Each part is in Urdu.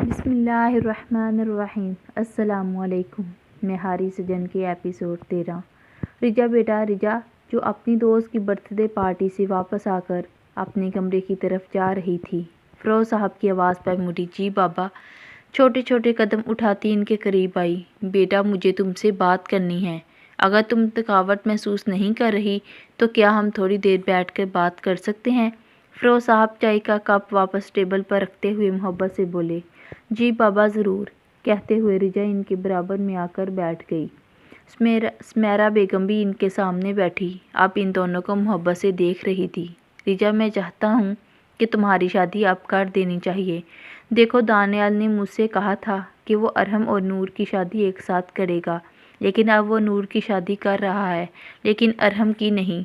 بسم اللہ الرحمن الرحیم۔ السلام علیکم۔ مہاری سجن کے ایپیسوڈ 13۔ رجا بیٹا رجا جو اپنی دوست کی برتھ ڈے پارٹی سے واپس آ کر اپنے کمرے کی طرف جا رہی تھی، فیروز صاحب کی آواز پر مڑی۔ جی بابا۔ چھوٹے چھوٹے قدم اٹھاتی ان کے قریب آئی۔ بیٹا مجھے تم سے بات کرنی ہے، اگر تم تھکاوٹ محسوس نہیں کر رہی تو کیا ہم تھوڑی دیر بیٹھ کر بات کر سکتے ہیں؟ فیروز صاحب چائے کا کپ واپس ٹیبل پر رکھتے ہوئے محبت سے بولے۔ جی بابا ضرور، کہتے ہوئے رجا ان کے برابر میں آ کر بیٹھ گئی۔ سمیرہ بیگم بھی ان کے سامنے بیٹھی، اب ان دونوں کو محبت سے دیکھ رہی تھی۔ رجا میں چاہتا ہوں کہ تمہاری شادی اب کر دینی چاہیے۔ دیکھو دانیال نے مجھ سے کہا تھا کہ وہ ارحم اور نور کی شادی ایک ساتھ کرے گا، لیکن اب وہ نور کی شادی کر رہا ہے لیکن ارحم کی نہیں۔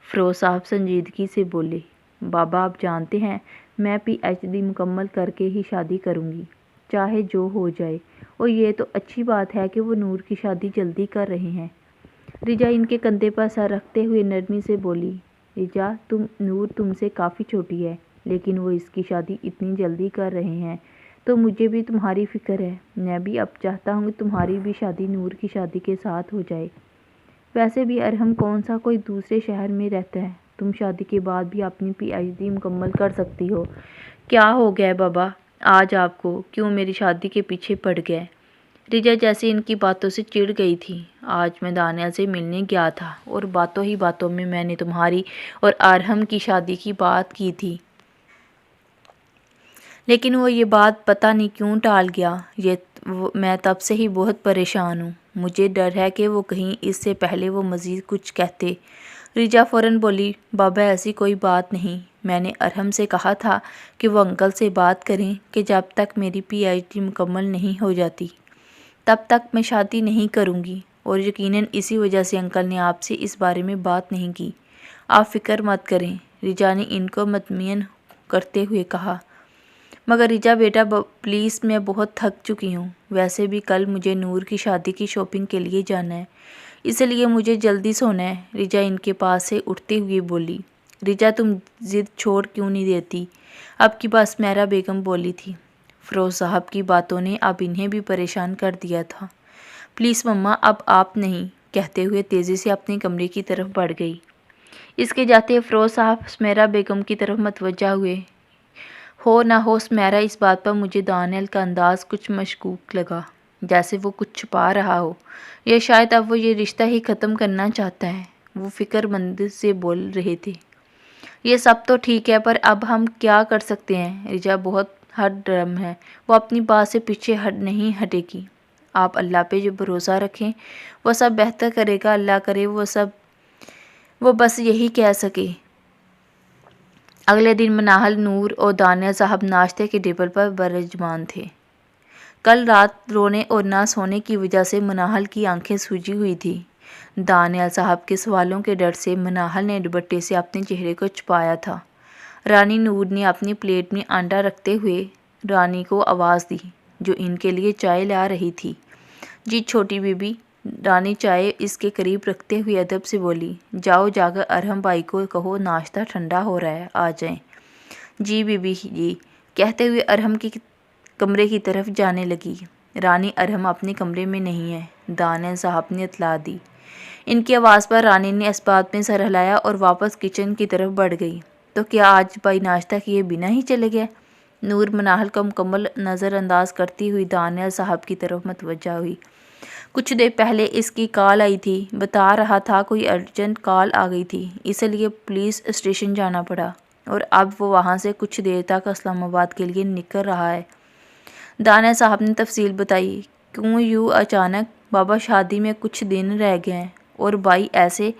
فیروز صاحب سنجیدگی سے بولے۔ بابا آپ جانتے ہیں میں پی ایچ ڈی مکمل کر کے ہی شادی کروں گی، چاہے جو ہو جائے، اور یہ تو اچھی بات ہے کہ وہ نور کی شادی جلدی کر رہے ہیں۔ رجا ان کے کندھے پر سر رکھتے ہوئے نرمی سے بولی۔ رجا نور تم سے کافی چھوٹی ہے، لیکن وہ اس کی شادی اتنی جلدی کر رہے ہیں تو مجھے بھی تمہاری فکر ہے۔ میں بھی اب چاہتا ہوں کہ تمہاری بھی شادی نور کی شادی کے ساتھ ہو جائے۔ ویسے بھی ارحم کون سا کوئی دوسرے شہر میں رہتا ہے، تم شادی کے بعد بھی اپنی پی ایچ ڈی مکمل کر سکتی ہو۔ کیا ہو گیا بابا آج آپ کو، کیوں میری شادی کے پیچھے پڑ گئے؟ رجا جیسے ان کی باتوں سے چڑ گئی تھی۔ آج میں دانیال سے ملنے گیا تھا اور باتوں ہی باتوں میں میں نے تمہاری اور ارحم کی شادی کی بات کی تھی، لیکن وہ یہ بات پتہ نہیں کیوں ٹال گیا۔ میں تب سے ہی بہت پریشان ہوں، مجھے ڈر ہے کہ وہ کہیں اس سے پہلے وہ مزید کچھ کہتے۔ رجا فوراً بولی۔ بابا ایسی کوئی بات نہیں، میں نے ارحم سے کہا تھا کہ وہ انکل سے بات کریں کہ جب تک میری پی ایچ ڈی مکمل نہیں ہو جاتی تب تک میں شادی نہیں کروں گی، اور یقیناً اسی وجہ سے انکل نے آپ سے اس بارے میں بات نہیں کی۔ آپ فکر مت کریں، رجا نے ان کو مطمئن کرتے ہوئے کہا۔ مگر رجا بیٹا پلیز، میں بہت تھک چکی ہوں، ویسے بھی کل مجھے نور کی شادی کی شاپنگ کے لیے جانا ہے، اس لیے مجھے جلدی سونا ہے۔ رجا ان کے پاس سے اٹھتے ہوئے بولی۔ رجا تم ضد چھوڑ کیوں نہیں دیتی؟ اب کی بات سمیرہ بیگم بولی تھی۔ فیروز صاحب کی باتوں نے اب انہیں بھی پریشان کر دیا تھا۔ پلیز مما اب آپ نہیں، کہتے ہوئے تیزی سے اپنے کمرے کی طرف بڑھ گئی۔ اس کے جاتے فیروز صاحب سمیرہ بیگم کی طرف متوجہ ہوئے۔ ہو نہ ہو سمیرہ، اس بات پر مجھے دانیال کا انداز کچھ مشکوک لگا، جیسے وہ کچھ چھپا رہا ہو، یا شاید اب وہ یہ رشتہ ہی ختم کرنا چاہتا ہے۔ وہ فکر مندی سے بول رہے تھے۔ یہ سب تو ٹھیک ہے، پر اب ہم کیا کر سکتے ہیں؟ رجا بہت ہٹ ڈرم ہے، وہ اپنی بات سے پیچھے نہیں ہٹے گی۔ آپ اللہ پہ جو بھروسہ رکھیں، وہ سب بہتر کرے گا، اللہ کرے وہ بس یہی کہہ سکے۔ اگلے دن مناہل، نور اور دانیال صاحب ناشتے کے ٹیبل پر برجمان تھے۔ کل رات رونے اور نہ سونے کی وجہ سے مناہل کی آنکھیں سوجی ہوئی تھیں۔ دانیال صاحب کے سوالوں کے ڈر سے مناہل نے دوپٹے سے اپنے چہرے کو چھپایا تھا۔ رانی نور نے اپنی پلیٹ میں انڈا رکھتے ہوئے رانی کو آواز دی، جو ان کے لیے چائے لا رہی تھی۔ جی چھوٹی بیبی، رانی چائے اس کے قریب رکھتے ہوئے ادب سے بولی۔ جاؤ جا کر ارحم بھائی کو کہو ناشتہ ٹھنڈا ہو رہا ہے، آ جائیں۔ جی بیبی جی، کہتے ہوئے ارحم کے کمرے کی طرف جانے لگی۔ رانی ارحم اپنے کمرے میں نہیں ہے، دانیال صاحب نے اطلاع دی۔ ان کی آواز پر رانی نے اس بات میں سر ہلایا اور واپس کچن کی طرف بڑھ گئی۔ تو کیا آج بھائی ناشتہ کیے بنا ہی چلے گئے؟ نور مناہل کو مکمل نظر انداز کرتی ہوئی دانیال صاحب کی طرف متوجہ ہوئی۔ کچھ دیر پہلے اس کی کال آئی تھی، بتا رہا تھا کوئی ارجنٹ کال آ گئی تھی، اس لیے پولیس اسٹیشن جانا پڑا، اور اب وہ وہاں سے کچھ دیر تک اسلام آباد کے لیے نکل رہا ہے۔ دانیال صاحب نے تفصیل بتائی۔ کیوں یوں اچانک؟ بابا شادی میں کچھ دن رہ گئے ہیں، اور بھائی ایسے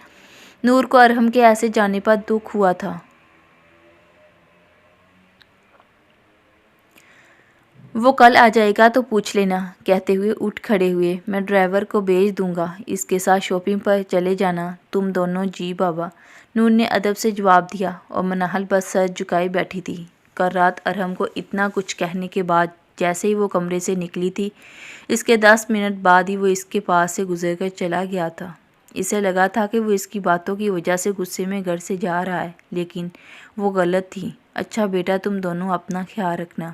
نور کو ارحم کے ایسے جانے پر دکھ ہوا تھا۔ وہ کل آ جائے گا تو پوچھ لینا، کہتے ہوئے اٹھ کھڑے ہوئے۔ میں ڈرائیور کو بھیج دوں گا، اس کے ساتھ شاپنگ پر چلے جانا تم دونوں۔ جی بابا، نور نے ادب سے جواب دیا، اور مناہل بس سر جھکائے بیٹھی تھی۔ کل رات ارحم کو اتنا کچھ کہنے کے بعد جیسے ہی وہ کمرے سے نکلی تھی، اس کے 10 منٹ بعد ہی وہ اس کے پاس سے گزر کر چلا گیا تھا۔ اسے لگا تھا کہ وہ اس کی باتوں کی وجہ سے غصے میں گھر سے جا رہا ہے، لیکن وہ غلط تھی۔ اچھا بیٹا، تم دونوں اپنا خیال رکھنا،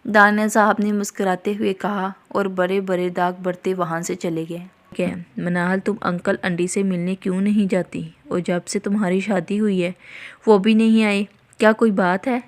دانیہ صاحب نے مسکراتے ہوئے کہا اور بڑے بڑے داغ بڑھتے وہاں سے چلے گئے۔ کہ منال تم انکل انڈی سے ملنے کیوں نہیں جاتی؟ اور جب سے تمہاری شادی ہوئی ہے وہ بھی نہیں آئے، کیا کوئی بات ہے؟